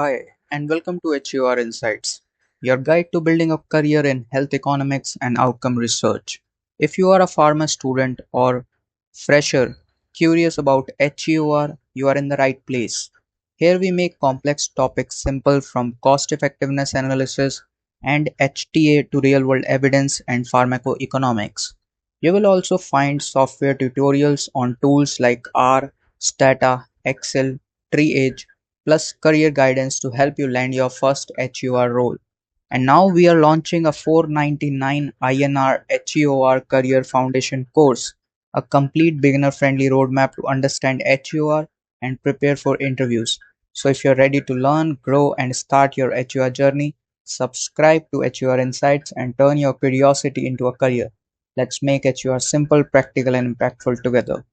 Hi, and welcome to HEOR Insights, your guide to building a career in health economics and outcome research. If you are a pharma student or fresher curious about HEOR, you are in the right place. Here we make complex topics simple from cost effectiveness analysis and HTA to real world evidence and pharmacoeconomics. You will also find software tutorials on tools like R, Stata, Excel, TreeAge plus career guidance to help you land your first HEOR role. And now we are launching a 499 INR HEOR Career Foundation Course, a complete beginner friendly roadmap to understand HEOR and prepare for interviews. So if you're ready to learn, grow, and start your HEOR journey, subscribe to HEOR Insights and turn your curiosity into a career. Let's make HEOR simple, practical, and impactful together.